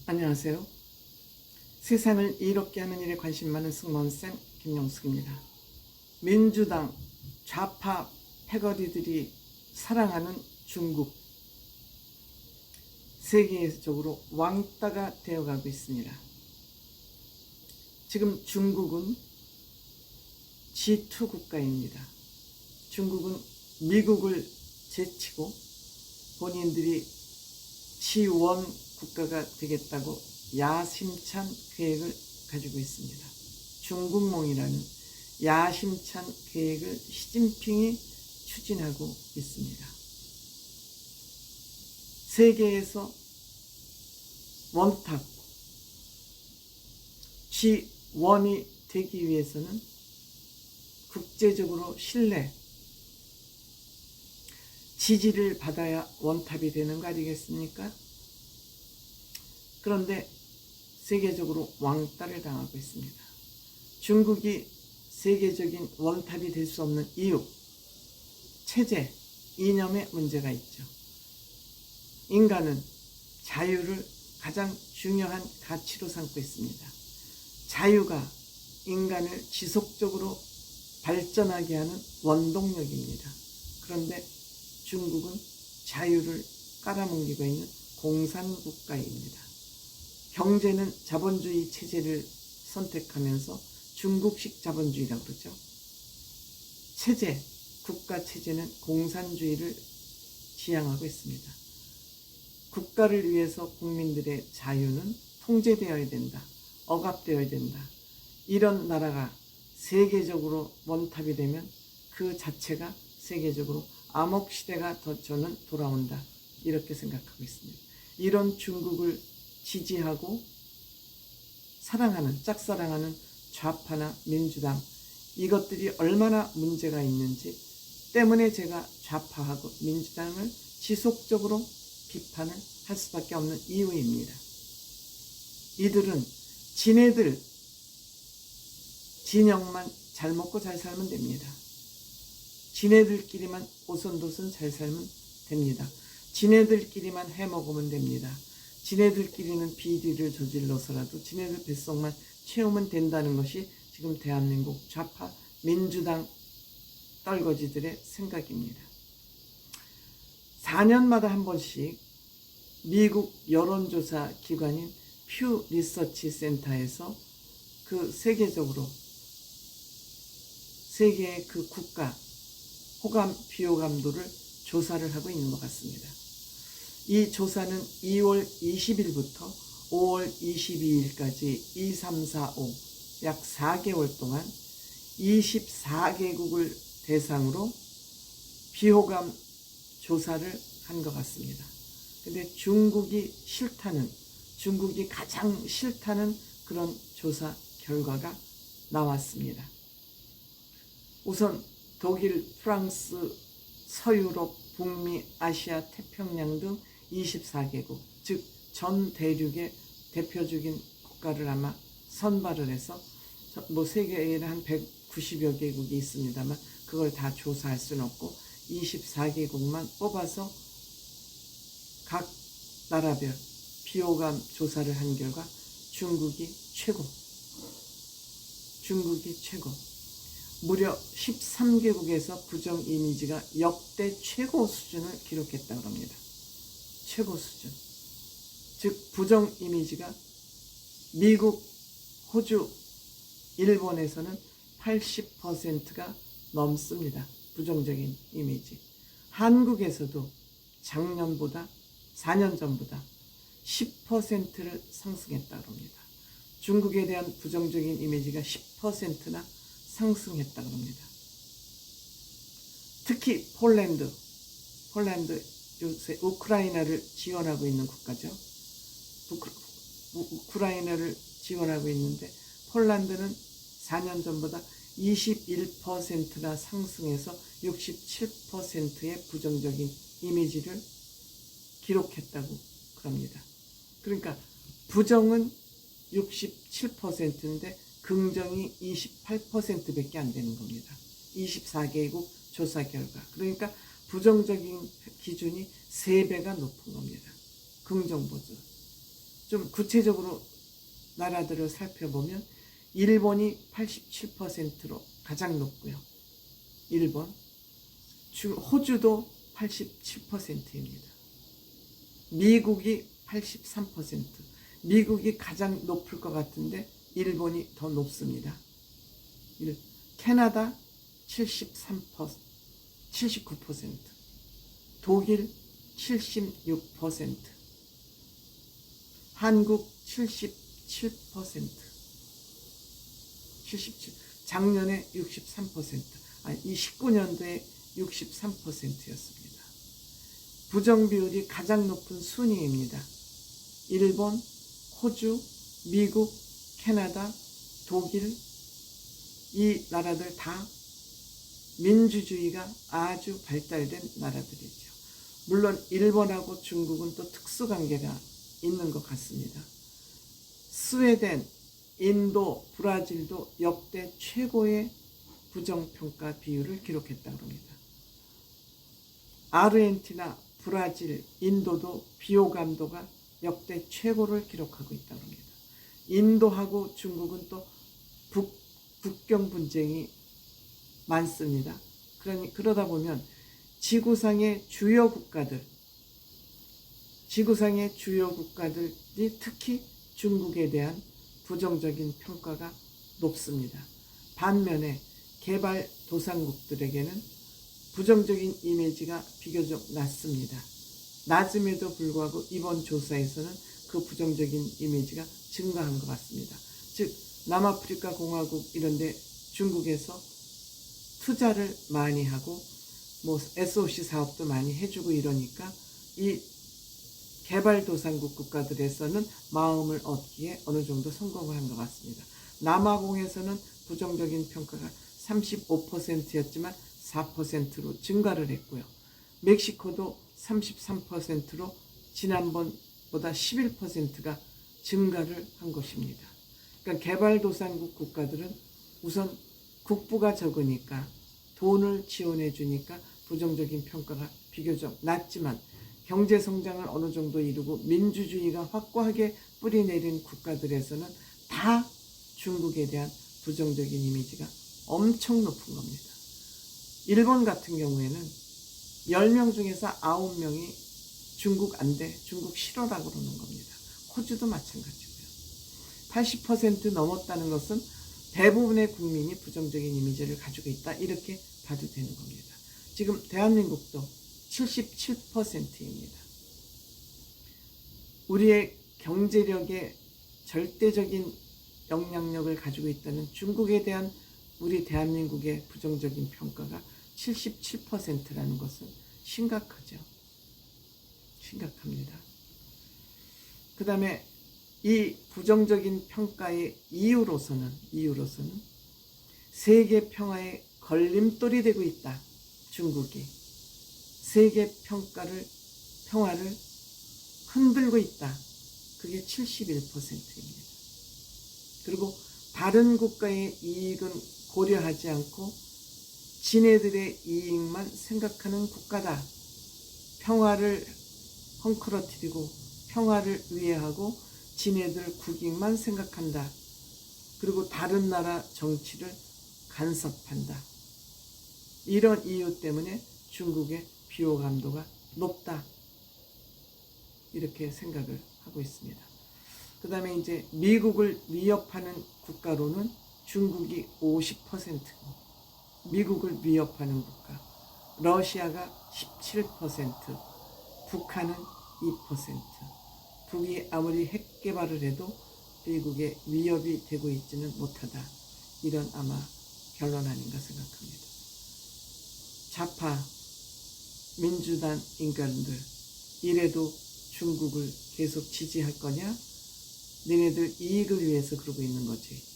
안녕하세요. 세상을 이롭게 하는 일에 관심 많은 승무원쌤 김용숙입니다. 민주당 좌파 패거리들이 사랑하는 중국, 세계적으로 왕따가 되어가고 있습니다. 지금 중국은 G2 국가입니다. 중국은 미국을 제치고 본인들이 G1 국가가 되겠다고 야심찬 계획을 가지고 있습니다. 중국몽이라는 야심찬 계획을 시진핑이 추진하고 있습니다. 세계에서 원탑 G1이 되기 위해서는 국제적으로 신뢰, 지지를 받아야 원탑이 되는 거 아니겠습니까? 그런데 세계적으로 왕따를 당하고 있습니다. 중국이 세계적인 원탑이 될 수 없는 이유, 체제, 이념에 문제가 있죠. 인간은 자유를 가장 중요한 가치로 삼고 있습니다. 자유가 인간을 지속적으로 발전하게 하는 원동력입니다. 그런데 중국은 자유를 깔아뭉개고 있는 공산국가입니다. 경제는 자본주의 체제를 선택하면서 중국식 자본주의라고 그러죠. 체제, 국가 체제는 공산주의를 지향하고 있습니다. 국가를 위해서 국민들의 자유는 통제되어야 된다. 억압되어야 된다. 이런 나라가 세계적으로 원탑이 되면 그 자체가 세계적으로 암흑시대가 더 저는 돌아온다. 이렇게 생각하고 있습니다. 이런 중국을 지지하고 사랑하는, 짝사랑하는 좌파나 민주당, 이것들이 얼마나 문제가 있는지 때문에 제가 좌파하고 민주당을 지속적으로 비판을 할 수밖에 없는 이유입니다. 이들은 지네들 진영만 잘 먹고 잘 살면 됩니다. 지네들끼리만 오손도손 잘 살면 됩니다. 지네들끼리만 해먹으면 됩니다. 지네들끼리는 비리를 저질러서라도 지네들 뱃속만 채우면 된다는 것이 지금 대한민국 좌파 민주당 떨거지들의 생각입니다. 4년마다 한 번씩 미국 여론조사 기관인 퓨 리서치 센터에서 그 세계적으로 세계의 그 국가 호감, 비호감도를 조사를 하고 있는 것 같습니다. 이 조사는 2월 20일부터 5월 22일까지 2, 3, 4, 5 약 4개월 동안 24개국을 대상으로 비호감 조사를 한 것 같습니다. 근데 중국이 가장 싫다는 그런 조사 결과가 나왔습니다. 우선 독일, 프랑스, 서유럽, 북미, 아시아, 태평양 등 24개국, 즉 전 대륙의 대표적인 국가를 아마 선발을 해서 세계에는 한 190여 개국이 있습니다만 그걸 다 조사할 수는 없고 24개국만 뽑아서 각 나라별 비호감 조사를 한 결과 중국이 최고. 무려 13개국에서 부정 이미지가 역대 최고 수준을 기록했다고 합니다. 최고 수준. 즉 부정 이미지가 미국, 호주, 일본에서는 80%가 넘습니다. 부정적인 이미지. 한국에서도 작년보다 4년 전보다 10%를 상승했다고 합니다. 중국에 대한 부정적인 이미지가 10%나 상승했다고 합니다. 특히 폴란드 요새 우크라이나를 지원하고 있는 국가죠. 우크라이나를 지원하고 있는데 폴란드는 4년 전보다 21%나 상승해서 67%의 부정적인 이미지를 기록했다고 그럽니다. 그러니까 부정은 67%인데 긍정이 28%밖에 안 되는 겁니다. 24개국 조사 결과. 그러니까 부정적인 기준이 3배가 높은 겁니다. 긍정보다. 좀 구체적으로 나라들을 살펴보면 일본이 87%로 가장 높고요. 일본, 호주도 87%입니다. 미국이 83%. 미국이 가장 높을 것 같은데 일본이 더 높습니다. 캐나다 79%, 독일 76%, 한국 77%, 작년에 63%, 이 19년도에 63%였습니다. 부정비율이 가장 높은 순위입니다. 일본, 호주, 미국, 캐나다, 독일, 이 나라들 다 민주주의가 아주 발달된 나라들이죠. 물론 일본하고 중국은 또 특수관계가 있는 것 같습니다. 스웨덴, 인도, 브라질도 역대 최고의 부정평가 비율을 기록했다고 합니다. 아르헨티나, 브라질, 인도도 비호감도가 역대 최고를 기록하고 있다고 합니다. 인도하고 중국은 또 국경 분쟁이 많습니다. 그러다 보면 지구상의 주요 국가들이 특히 중국에 대한 부정적인 평가가 높습니다. 반면에 개발도상국들에게는 부정적인 이미지가 비교적 낮습니다. 낮음에도 불구하고 이번 조사에서는 그 부정적인 이미지가 증가한 것 같습니다. 즉 남아프리카 공화국 이런데 중국에서 투자를 많이 하고 SOC 사업도 많이 해주고 이러니까 이 개발도상국 국가들에서는 마음을 얻기에 어느 정도 성공을 한 것 같습니다. 남아공에서는 부정적인 평가가 35%였지만 4%로 증가를 했고요. 멕시코도 33%로 지난번보다 11%가 증가를 한 것입니다. 그러니까 개발도상국 국가들은 우선 국부가 적으니까 돈을 지원해 주니까 부정적인 평가가 비교적 낮지만 경제성장을 어느 정도 이루고 민주주의가 확고하게 뿌리내린 국가들에서는 다 중국에 대한 부정적인 이미지가 엄청 높은 겁니다. 일본 같은 경우에는 10명 중에서 9명이 중국 안 돼, 중국 싫어라고 그러는 겁니다. 호주도 마찬가지고요. 80% 넘었다는 것은 대부분의 국민이 부정적인 이미지를 가지고 있다, 이렇게 봐도 되는 겁니다. 지금 대한민국도 77%입니다. 우리의 경제력에 절대적인 영향력을 가지고 있다는 중국에 대한 우리 대한민국의 부정적인 평가가 77%라는 것은 심각하죠. 심각합니다. 그 다음에 이 부정적인 평가의 이유로서는 세계 평화의 걸림돌이 되고 있다. 중국이 세계 평화를 흔들고 있다. 그게 71%입니다. 그리고 다른 국가의 이익은 고려하지 않고 지네들의 이익만 생각하는 국가다. 평화를 헝클어뜨리고 평화를 위해하고 지네들 국익만 생각한다. 그리고 다른 나라 정치를 간섭한다. 이런 이유 때문에 중국의 비호감도가 높다. 이렇게 생각을 하고 있습니다. 그 다음에 이제 미국을 위협하는 국가로는 중국이 50%, 미국을 위협하는 국가, 러시아가 17%, 북한은 2%. 북이 아무리 핵 개발을 해도 미국의 위협이 되고 있지는 못하다. 이런 아마 결론 아닌가 생각합니다. 좌파 민주당 인간들, 이래도 중국을 계속 지지할 거냐? 너네들 이익을 위해서 그러고 있는 거지.